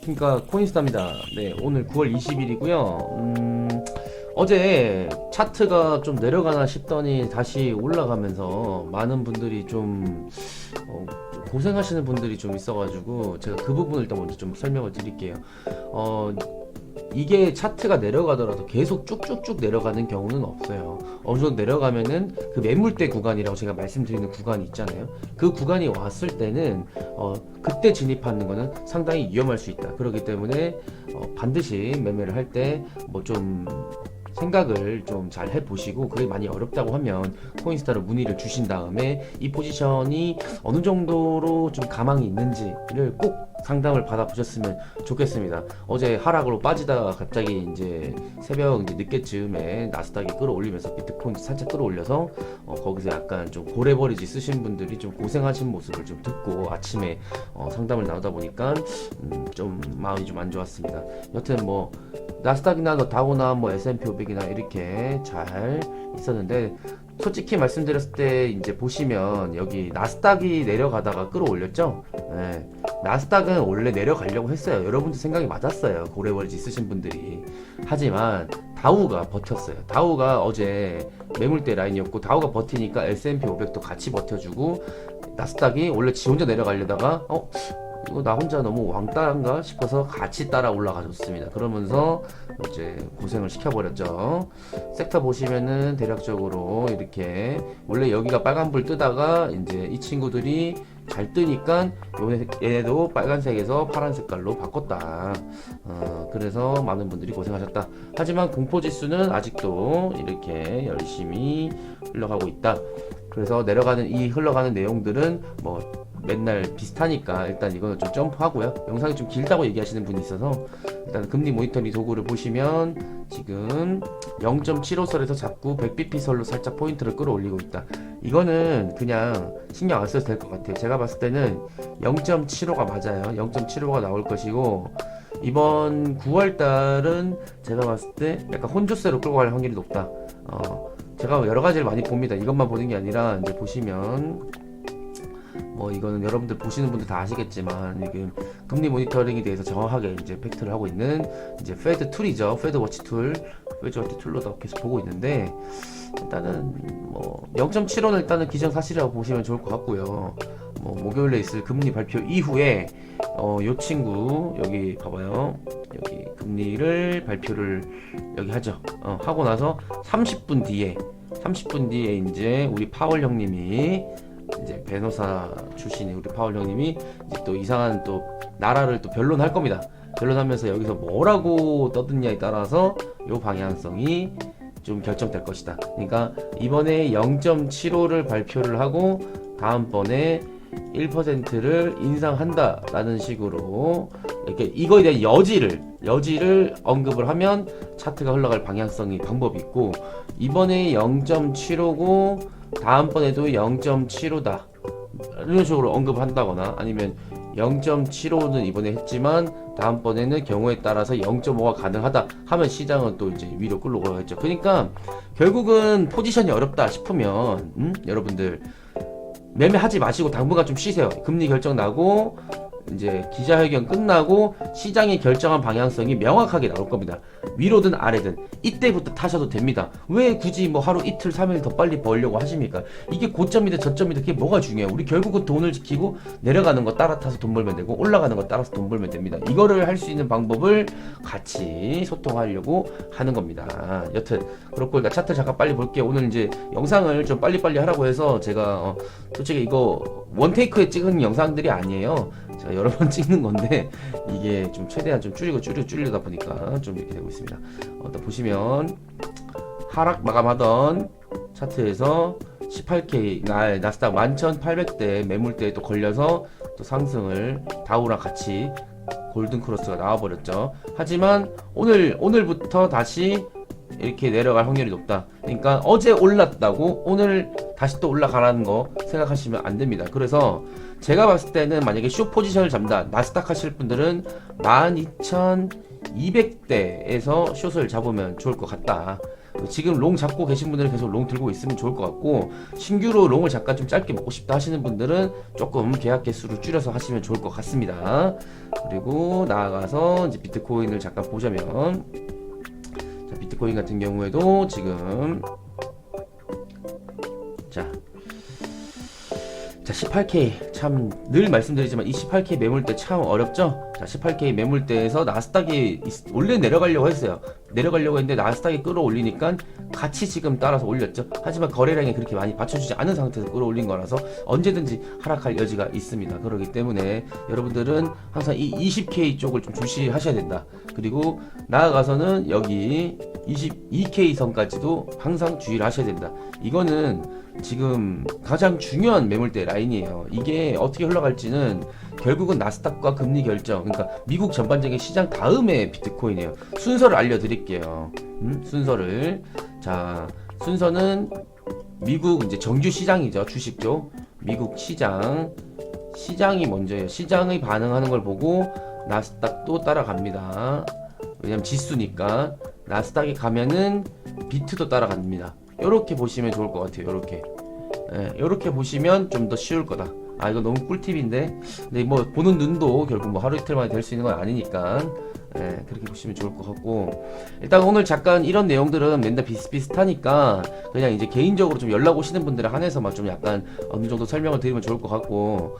안녕하십니까, 코인스타입니다. 네, 오늘 9월 20일이고요. 어제 차트가 좀 내려가나 싶더니 다시 올라가면서 많은 분들이 좀 고생하시는 분들이 좀 있어가지고 제가 그 부분을 일단 먼저 좀 설명을 드릴게요. 이게 차트가 내려가더라도 계속 쭉쭉쭉 내려가는 경우는 없어요. 어느 정도 내려가면은 그 매물대 구간이라고 제가 말씀드리는 구간이 있잖아요. 그 구간이 왔을 때는 그때 진입하는 거는 상당히 위험할 수 있다. 그렇기 때문에 반드시 매매를 할 때 뭐 좀 생각을 좀 잘 해보시고, 그게 많이 어렵다고 하면 코인스타로 문의를 주신 다음에 이 포지션이 어느 정도로 좀 가망이 있는지를 꼭 상담을 받아보셨으면 좋겠습니다. 어제 하락으로 빠지다가 갑자기 이제 새벽 이제 늦게쯤에 나스닥이 끌어올리면서 비트코인 살짝 끌어올려서 거기서 약간 좀 고래버리지 쓰신 분들이 좀 고생하신 모습을 좀 듣고 아침에 상담을 나누다 보니까 좀 마음이 좀 안 좋았습니다. 여튼 뭐 나스닥이나 다우나 뭐 S&P 500이나 이렇게 잘 있었는데, 솔직히 말씀드렸을 때 이제 보시면 여기 나스닥이 내려가다가 끌어올렸죠. 네. 나스닥은 원래 내려가려고 했어요. 여러분들 생각이 맞았어요, 고래버리지 쓰신 분들이. 하지만 다우가 버텼어요. 다우가 어제 매물대 라인이었고, 다우가 버티니까 S&P 500도 같이 버텨주고, 나스닥이 원래 지 혼자 내려가려다가 이거 나 혼자 너무 왕따인가 싶어서 같이 따라 올라가줬습니다. 그러면서 이제 고생을 시켜버렸죠. 섹터 보시면은 대략적으로 이렇게 원래 여기가 빨간불 뜨다가 이제 이 친구들이 잘 뜨니까 얘네도 빨간색에서 파란 색깔로 바꿨다. 그래서 많은 분들이 고생하셨다. 하지만 공포지수는 아직도 이렇게 열심히 흘러가고 있다. 그래서 내려가는 이 흘러가는 내용들은 뭐 맨날 비슷하니까 일단 이거는 좀 점프하고요. 영상이 좀 길다고 얘기하시는 분이 있어서 일단 금리 모니터링 도구를 보시면 지금 0.75선에서 자꾸 100bp선로 살짝 포인트를 끌어올리고 있다. 이거는 그냥 신경 안 써도 될 것 같아요. 제가 봤을 때는 0.75가 맞아요. 0.75가 나올 것이고, 이번 9월달은 제가 봤을 때 약간 혼조세로 끌고 갈 확률이 높다. 제가 여러 가지를 많이 봅니다. 이것만 보는 게 아니라 이제 보시면 뭐 이거는 여러분들 보시는 분들 다 아시겠지만, 지금 금리 모니터링에 대해서 정확하게 이제 팩트를 하고 있는 이제 페드 툴이죠. 페드 워치 툴, 페드 워치 툴로도 계속 보고 있는데, 일단은 뭐 0.75는 일단은 기정사실이라고 보시면 좋을 것 같고요. 뭐 목요일에 있을 금리 발표 이후에 요 친구 여기 봐봐요. 여기 금리를 발표를 여기 하죠. 하고 나서 30분 뒤에 이제 우리 파월 형님이, 이제 변호사 출신의 우리 파월 형님이 이제 또 이상한 또 나라를 또 변론할 겁니다. 변론하면서 여기서 뭐라고 떠드냐에 따라서 요 방향성이 좀 결정될 것이다. 그러니까 이번에 0.75를 발표를 하고 다음번에 1%를 인상한다라는 식으로 이렇게 이거에 대한 여지를 언급을 하면 차트가 흘러갈 방향성이 방법이 있고, 이번에 0.75고 다음번에도 0.75다 이런 식으로 언급한다거나, 아니면 0.75는 이번에 했지만 다음번에는 경우에 따라서 0.5가 가능하다 하면 시장은 또 이제 위로 끌고 올라가겠죠. 그러니까 결국은 포지션이 어렵다 싶으면 여러분들 매매하지 마시고 당분간 좀 쉬세요. 금리 결정 나고 이제 기자회견 끝나고 시장이 결정한 방향성이 명확하게 나올 겁니다. 위로든 아래든 이때부터 타셔도 됩니다. 왜 굳이 뭐 하루 이틀 3일 더 빨리 벌려고 하십니까? 이게 고점이든 저점이든 그게 뭐가 중요해요. 우리 결국은 돈을 지키고 내려가는 거 따라 타서 돈 벌면 되고 올라가는 거 따라서 돈 벌면 됩니다. 이거를 할 수 있는 방법을 같이 소통하려고 하는 겁니다. 여튼 그렇고, 일단 차트 잠깐 빨리 볼게요. 오늘 이제 영상을 좀 빨리빨리 하라고 해서 제가 솔직히 이거 원테이크에 찍은 영상들이 아니에요. 제가 여러 번 찍는 건데 이게 좀 최대한 좀 줄이다 보니까 좀 이렇게 되고 있습니다. 보시면 하락 마감하던 차트에서 18K 날 나스닥 11,800대 매물대에 또 걸려서 또 상승을 다우랑 같이 골든 크로스가 나와버렸죠. 하지만 오늘부터 다시 이렇게 내려갈 확률이 높다. 그러니까 어제 올랐다고 오늘 다시 또 올라가라는 거 생각하시면 안 됩니다. 그래서 제가 봤을 때는 만약에 숏 포지션을 잡는다, 나스닥 하실 분들은 12,200대에서 숏을 잡으면 좋을 것 같다. 지금 롱 잡고 계신 분들은 계속 롱 들고 있으면 좋을 것 같고, 신규로 롱을 잠깐 좀 짧게 먹고 싶다 하시는 분들은 조금 계약 개수를 줄여서 하시면 좋을 것 같습니다. 그리고 나아가서 이제 비트코인을 잠깐 보자면, 자, 비트코인 같은 경우에도 지금 자 18K 참 늘 말씀드리지만 이 18K 매물대 참 어렵죠. 자 18K 매물대에서 나스닥이 원래 내려가려고 했어요. 내려가려고 했는데 나스닥이 끌어올리니까 같이 지금 따라서 올렸죠. 하지만 거래량이 그렇게 많이 받쳐주지 않은 상태에서 끌어올린 거라서 언제든지 하락할 여지가 있습니다. 그렇기 때문에 여러분들은 항상 이 20K 쪽을 좀 주시하셔야 된다. 그리고 나아가서는 여기 22K 선까지도 항상 주의를 하셔야 된다. 이거는 지금 가장 중요한 매물대 라인이에요. 이게 어떻게 흘러갈지는 결국은 나스닥과 금리 결정, 그러니까 미국 전반적인 시장 다음에 비트코인이에요. 순서를 알려드릴게요. 순서를. 자, 순서는 미국 이제 정규 시장이죠. 주식죠. 미국 시장이 먼저예요. 시장의 반응하는 걸 보고 나스닥도 따라갑니다. 왜냐면 지수니까. 나스닥이 가면은 비트도 따라갑니다. 요렇게 보시면 좋을 것 같아요. 요렇게 보시면 좀 더 쉬울 거다. 아, 이거 너무 꿀팁인데. 근데 뭐 보는 눈도 결국 뭐 하루 이틀 만에 될 수 있는 건 아니니까 그렇게 보시면 좋을 것 같고, 일단 오늘 잠깐 이런 내용들은 맨날 비슷비슷하니까 그냥 이제 개인적으로 좀 연락 오시는 분들에 한해서만 좀 약간 어느 정도 설명을 드리면 좋을 것 같고,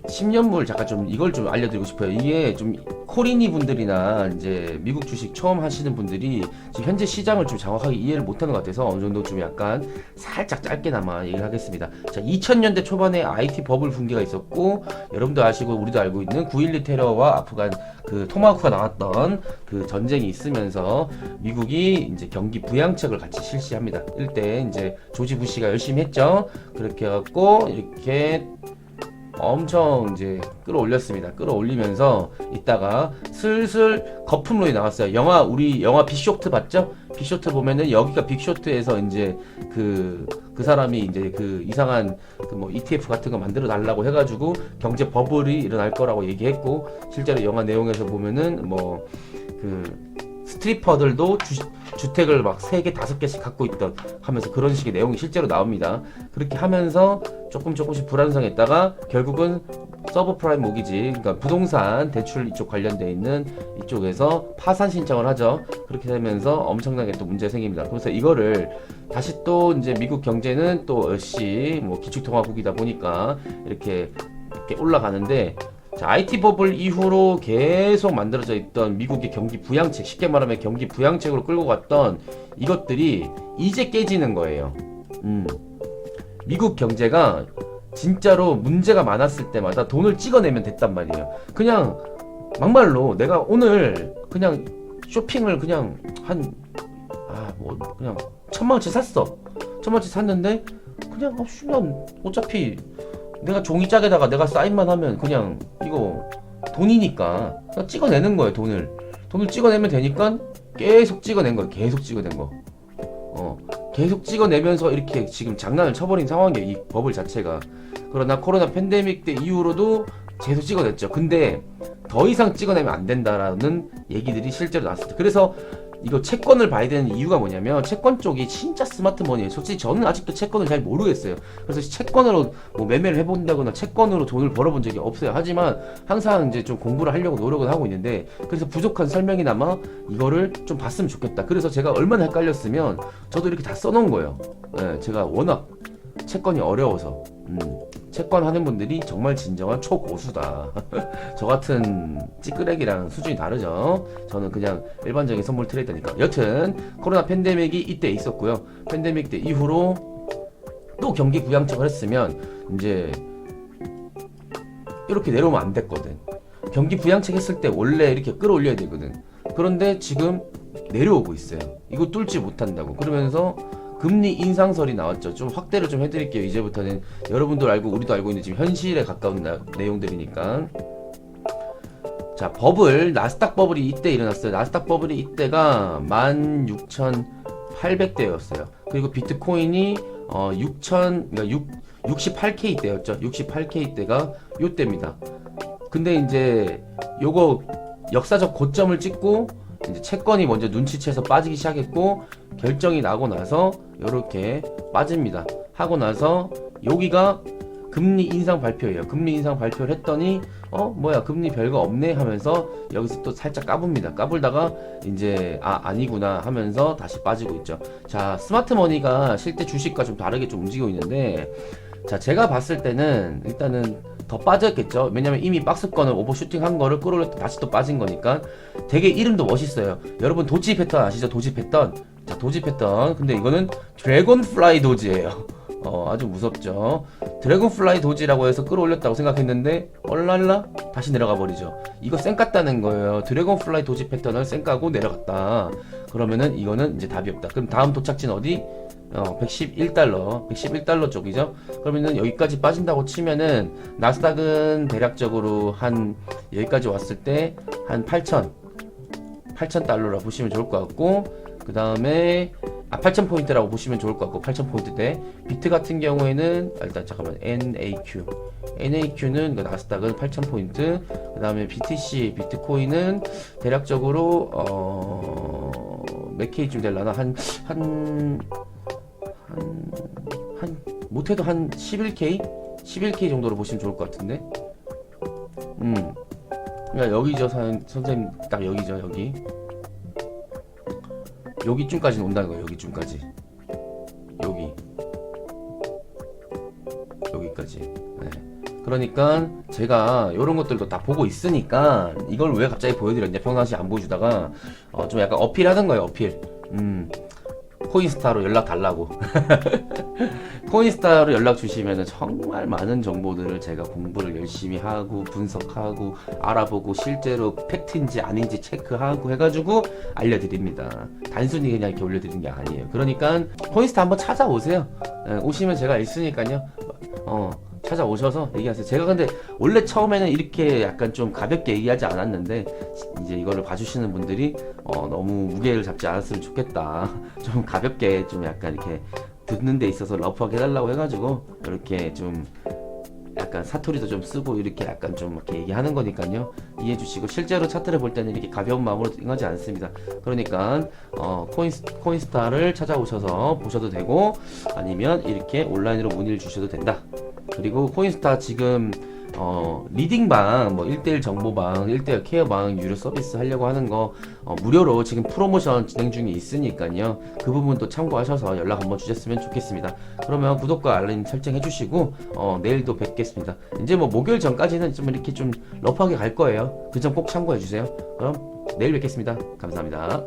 10년물 잠깐 좀 이걸 좀 알려드리고 싶어요. 이게 좀 코리니 분들이나 이제 미국 주식 처음 하시는 분들이 지금 현재 시장을 좀 정확하게 이해를 못하는 것 같아서 어느 정도 좀 약간 살짝 짧게나마 얘기를 하겠습니다. 자, 2000년대 초반에 IT 버블 붕괴가 있었고, 여러분도 아시고 우리도 알고 있는 9.12 테러와 아프간 그 토마호크가 나왔던 그 전쟁이 있으면서 미국이 이제 경기 부양책을 같이 실시합니다. 이때 이제 조지 부시가 열심히 했죠. 그렇게 해갖고 이렇게 엄청 이제 끌어올렸습니다. 끌어올리면서 있다가 슬슬 거품론이 나왔어요. 우리 영화 빅쇼트 봤죠? 빅쇼트 보면은 여기가 빅쇼트에서 이제 그 사람이 이제 그 이상한 그 뭐 ETF 같은 거 만들어 달라고 해가지고 경제 버블이 일어날 거라고 얘기했고, 실제로 영화 내용에서 보면은 뭐 그 스트리퍼들도 주택을 막 3개, 5개씩 갖고 있던 하면서 그런 식의 내용이 실제로 나옵니다. 그렇게 하면서 조금씩 불안정했다가 결국은 서브프라임 모기지, 그러니까 부동산 대출 이쪽 관련돼 있는 이쪽에서 파산 신청을 하죠. 그렇게 되면서 엄청나게 또 문제가 생깁니다. 그래서 이거를 다시 또 이제 미국 경제는 또 역시 뭐 기축통화국이다 보니까 이렇게 올라가는데, 자, IT 버블 이후로 계속 만들어져 있던 미국의 경기 부양책, 쉽게 말하면 경기 부양책으로 끌고 갔던 이것들이 이제 깨지는 거예요. 미국 경제가 진짜로 문제가 많았을 때마다 돈을 찍어내면 됐단 말이에요. 그냥 막말로 내가 오늘 그냥 쇼핑을 그냥 그냥 1000만원치 샀어. 1000만원치 샀는데 그냥 난 어차피 내가 종이짝에다가 내가 사인만 하면 그냥 이거 돈이니까 그냥 찍어내는 거예요. 돈을 찍어내면 되니까 계속 찍어낸 거예요. 계속 찍어낸 거. 계속 찍어내면서 이렇게 지금 장난을 쳐버린 상황이에요. 이 버블 자체가. 그러나 코로나 팬데믹 때 이후로도 계속 찍어냈죠. 근데 더 이상 찍어내면 안 된다라는 얘기들이 실제로 나왔습니다. 그래서 이거 채권을 봐야 되는 이유가 뭐냐면, 채권 쪽이 진짜 스마트머니예요. 솔직히 저는 아직도 채권을 잘 모르겠어요. 그래서 채권으로 뭐 매매를 해본다거나 채권으로 돈을 벌어본 적이 없어요. 하지만 항상 이제 좀 공부를 하려고 노력을 하고 있는데, 그래서 부족한 설명이나마 이거를 좀 봤으면 좋겠다. 그래서 제가 얼마나 헷갈렸으면 저도 이렇게 다 써놓은 거예요. 제가 워낙 채권이 어려워서. 채권 하는 분들이 정말 진정한 초고수다. 저 같은 찌끄레기랑 수준이 다르죠. 저는 그냥 일반적인 선물 트레이더니까. 여튼 코로나 팬데믹이 이때 있었고요. 팬데믹 때 이후로 또 경기 부양책을 했으면 이제 이렇게 내려오면 안 됐거든. 경기 부양책 했을 때 원래 이렇게 끌어올려야 되거든. 그런데 지금 내려오고 있어요. 이거 뚫지 못한다고. 그러면서 금리 인상설이 나왔죠. 좀 확대를 좀 해드릴게요. 이제부터는 여러분도 알고 우리도 알고 있는 지금 현실에 가까운 내용들이니까. 자, 나스닥 버블이 이때 일어났어요. 나스닥 버블이 이때가 16,800대였어요. 그리고 비트코인이 68K 때였죠. 68K 때가 요때입니다. 근데 이제 요거 역사적 고점을 찍고 이제 채권이 먼저 눈치채서 빠지기 시작했고 결정이 나고 나서 이렇게 빠집니다. 하고 나서 여기가 금리 인상 발표예요. 금리 인상 발표를 했더니 뭐야 금리 별거 없네 하면서 여기서 또 살짝 까붑니다. 까불다가 이제 아니구나 하면서 다시 빠지고 있죠. 자, 스마트머니가 실제 주식과 좀 다르게 좀 움직이고 있는데, 자, 제가 봤을 때는 일단은 더 빠졌겠죠. 왜냐면 이미 박스권을 오버슈팅 한 거를 끌어올렸다 다시 또 빠진 거니까. 되게 이름도 멋있어요. 여러분 도지 패턴 아시죠? 도지 패턴. 자, 도지 패턴. 근데 이거는 드래곤플라이 도지예요. 아주 무섭죠. 드래곤플라이 도지라고 해서 끌어올렸다고 생각했는데 얼랄라 다시 내려가 버리죠. 이거 쌩 깠다는 거예요. 드래곤플라이 도지 패턴을 쌩 까고 내려갔다. 그러면은 이거는 이제 답이 없다. 그럼 다음 도착지는 어디? 111달러 쪽이죠. 그러면은 여기까지 빠진다고 치면은 나스닥은 대략적으로 한 여기까지 왔을 때 한 8,000달러라 보시면 좋을 것 같고, 그 다음에 8,000포인트라고 보시면 좋을 것 같고, 8,000포인트대. 비트 같은 경우에는 일단 잠깐만, NAQ는 그 나스닥은 8,000포인트, 그 다음에 BTC 비트코인은 대략적으로 몇 K쯤 될라나 못해도 한 11K 정도로 보시면 좋을 것 같은데. 그러니까 여기죠, 선생님, 딱 여기죠, 여기쯤까지는 온다는 거예요. 여기까지. 네. 그러니까 제가 이런 것들도 다 보고 있으니까 이걸 왜 갑자기 보여드렸냐, 평상시 안 보여주다가 좀 약간 어필하는 거예요. 어필. 코인스타로 연락 달라고. 코인스타로 연락 주시면 정말 많은 정보들을 제가 공부를 열심히 하고 분석하고 알아보고 실제로 팩트인지 아닌지 체크하고 해가지고 알려드립니다. 단순히 그냥 이렇게 올려드리는 게 아니에요. 그러니까 코인스타 한번 찾아오세요. 오시면 제가 있으니까요. 찾아오셔서 얘기하세요. 제가 근데 원래 처음에는 이렇게 약간 좀 가볍게 얘기하지 않았는데, 이제 이거를 봐주시는 분들이 너무 무게를 잡지 않았으면 좋겠다. 좀 가볍게 좀 약간 이렇게 듣는 데 있어서 러프하게 해달라고 해가지고 이렇게 좀 약간 사투리도 좀 쓰고 이렇게 약간 좀 이렇게 얘기하는 거니까요. 이해해 주시고, 실제로 차트를 볼 때는 이렇게 가벼운 마음으로 임하지 않습니다. 그러니까 코인스타를 찾아오셔서 보셔도 되고, 아니면 이렇게 온라인으로 문의를 주셔도 된다. 그리고 코인스타 지금 리딩방, 뭐 1대1 정보방, 1대1 케어방 유료 서비스 하려고 하는 거 무료로 지금 프로모션 진행 중에 있으니까요. 그 부분도 참고하셔서 연락 한번 주셨으면 좋겠습니다. 그러면 구독과 알림 설정해 주시고 내일도 뵙겠습니다. 이제 뭐 목요일 전까지는 좀 이렇게 좀 러프하게 갈 거예요. 그 점 꼭 참고해 주세요. 그럼 내일 뵙겠습니다. 감사합니다.